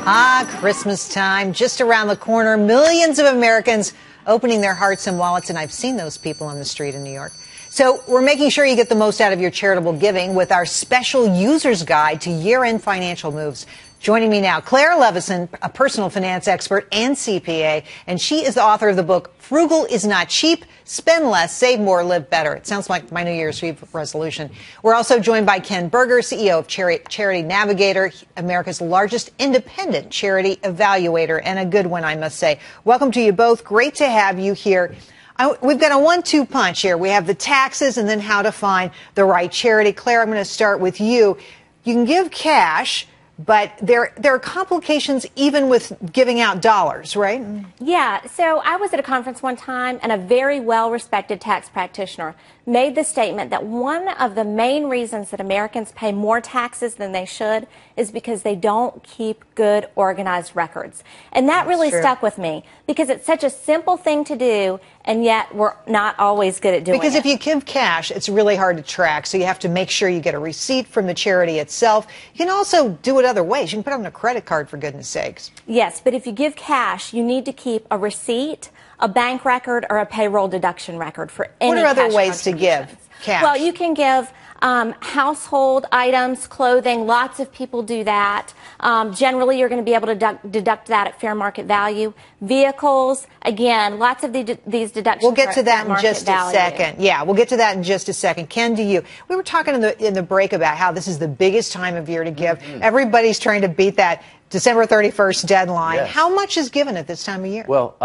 Christmas time, just around the corner. Millions of Americans opening their hearts and wallets, and I've seen those people on the street in New York. So we're making sure you get the most out of your charitable giving with our special user's guide to year-end financial moves. Joining me now, Claire Levison, a personal finance expert and CPA, and she is the author of the book, Frugal is Not Cheap, Spend Less, Save More, Live Better. It sounds like my New Year's Eve resolution. We're also joined by Ken Berger, CEO of Charity Navigator, America's largest independent charity evaluator, and a good one, I must say. Welcome to you both. Great to have you here. We've got a 1-2 punch here. We have the taxes and then how to find the right charity. Claire, I'm going to start with you. You can give cash, but there are complications even with giving out dollars, right? Yeah. So I was at a conference one time, and a very well-respected tax practitioner made the statement that one of the main reasons that Americans pay more taxes than they should is because they don't keep good, organized records. And that really stuck with me because it's such a simple thing to do, and yet we're not always good at doing it. Because if you give cash, it's really hard to track, so you have to make sure you get a receipt from the charity itself. You can also do it other ways. You can put it on a credit card, for goodness sakes. Yes, but if you give cash, you need to keep a receipt, a bank record, or a payroll deduction record for any What are other cash ways to give cash? Well, you can give household items, clothing. Lots of people do that. Generally, you're going to be able to deduct that at fair market value. Vehicles, again, lots of these deductions. We'll get to that in just a second. Yeah, we'll get to that in just a second. Ken, to you. We were talking in the break about how this is the biggest time of year to give. Everybody's trying to beat that December 31st deadline. Yes. How much is given at this time of year? Well,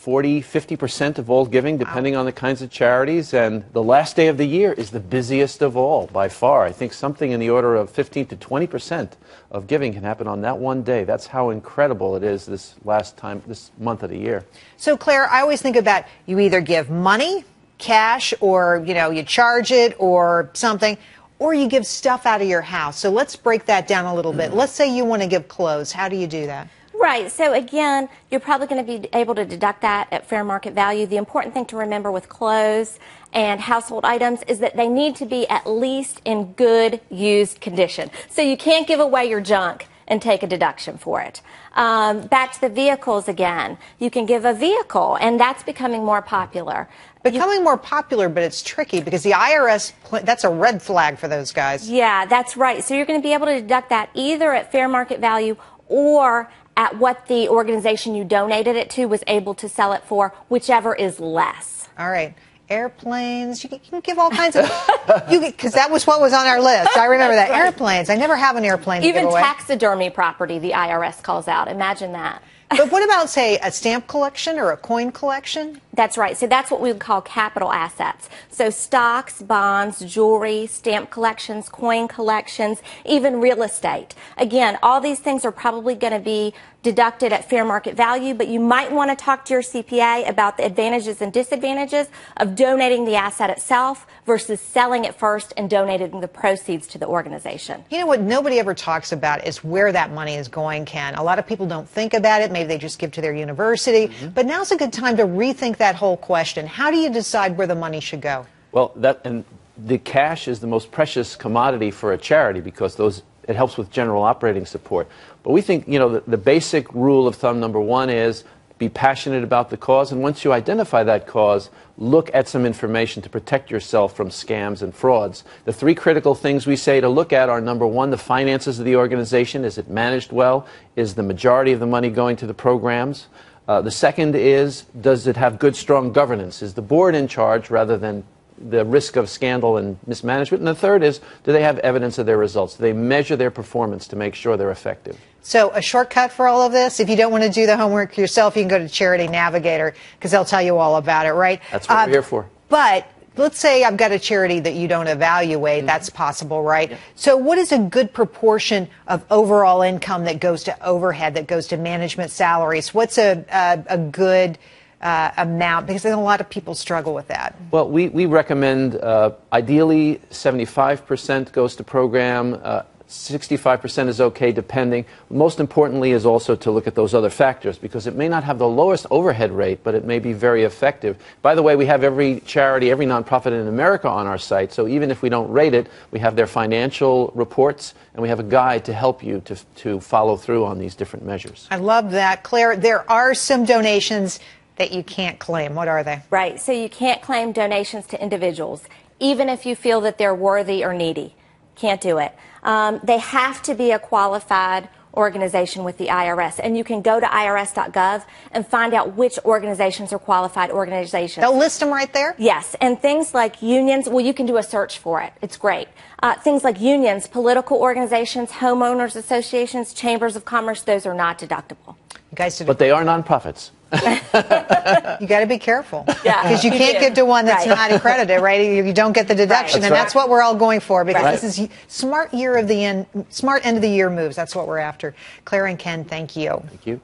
40–50% of all giving, depending on the kinds of charities. And the last day of the year is the busiest of all, by far. I think something in the order of 15 to 20% of giving can happen on that one day. That's how incredible it is this month of the year. So, Claire, I always think about you either give money, cash, or, you charge it or something, or you give stuff out of your house. So let's break that down a little bit. Let's say you want to give clothes. How do you do that? Right. So again, you're probably going to be able to deduct that at fair market value. The important thing to remember with clothes and household items is that they need to be at least in good used condition. So you can't give away your junk and take a deduction for it. Back to the vehicles again. You can give a vehicle, and that's becoming more popular. Becoming more popular, but it's tricky because the IRS, that's a red flag for those guys. Yeah, that's right. So you're going to be able to deduct that either at fair market value or at what the organization you donated it to was able to sell it for, whichever is less. All right. Airplanes, you can give all kinds of, because that was what was on our list. I remember that. Right. Airplanes. I never have an airplane to Even give away. Taxidermy property, the IRS calls out. Imagine that. But what about, say, a stamp collection or a coin collection? That's right. So that's what we would call capital assets. So stocks, bonds, jewelry, stamp collections, coin collections, even real estate. Again, all these things are probably going to be deducted at fair market value, but you might want to talk to your CPA about the advantages and disadvantages of donating the asset itself versus selling it first and donating the proceeds to the organization. You know what nobody ever talks about is where that money is going, Ken. A lot of people don't think about it. Maybe they just give to their university. But now's a good time to rethink that whole question. How do you decide where the money should go? Well, the cash is the most precious commodity for a charity because it helps with general operating support. But we think, the basic rule of thumb number one is be passionate about the cause. And once you identify that cause, look at some information to protect yourself from scams and frauds. The three critical things we say to look at are, number one, the finances of the organization. Is it managed well? Is the majority of the money going to the programs? The second is, does it have good, strong governance? Is the board in charge rather than the risk of scandal and mismanagement? And the third is, do they have evidence of their results? Do they measure their performance to make sure they're effective? So a shortcut for all of this, if you don't want to do the homework yourself, you can go to Charity Navigator because they'll tell you all about it, right? That's what we're here for. But let's say I've got a charity that you don't evaluate. That's possible, right? Yeah. So what is a good proportion of overall income that goes to overhead, that goes to management salaries? What's a good amount? Because a lot of people struggle with that. Well, we recommend ideally 75% goes to program, 65% is okay depending. Most importantly is also to look at those other factors, because it may not have the lowest overhead rate, but it may be very effective. By the way, we have every charity, every nonprofit in America on our site, so even if we don't rate it, we have their financial reports, and we have a guide to help you to follow through on these different measures. I love that. Claire, there are some donations that you can't claim. What are they? Right. So you can't claim donations to individuals, even if you feel that they're worthy or needy. Can't do it. They have to be a qualified organization with the IRS, and you can go to irs.gov and find out which organizations are qualified organizations. They'll list them right there? Yes, and things like unions, well, you can do a search for it. It's great. Things like unions, political organizations, homeowners associations, chambers of commerce, those are not deductible. You guys did But they are nonprofits. You got to be careful. Yeah, because you can't give to one that's not accredited, right? You don't get the deduction, Right. and that's what we're all going for, because Right. this is smart end of the year moves. That's what we're after. Claire and Ken, thank you. Thank you.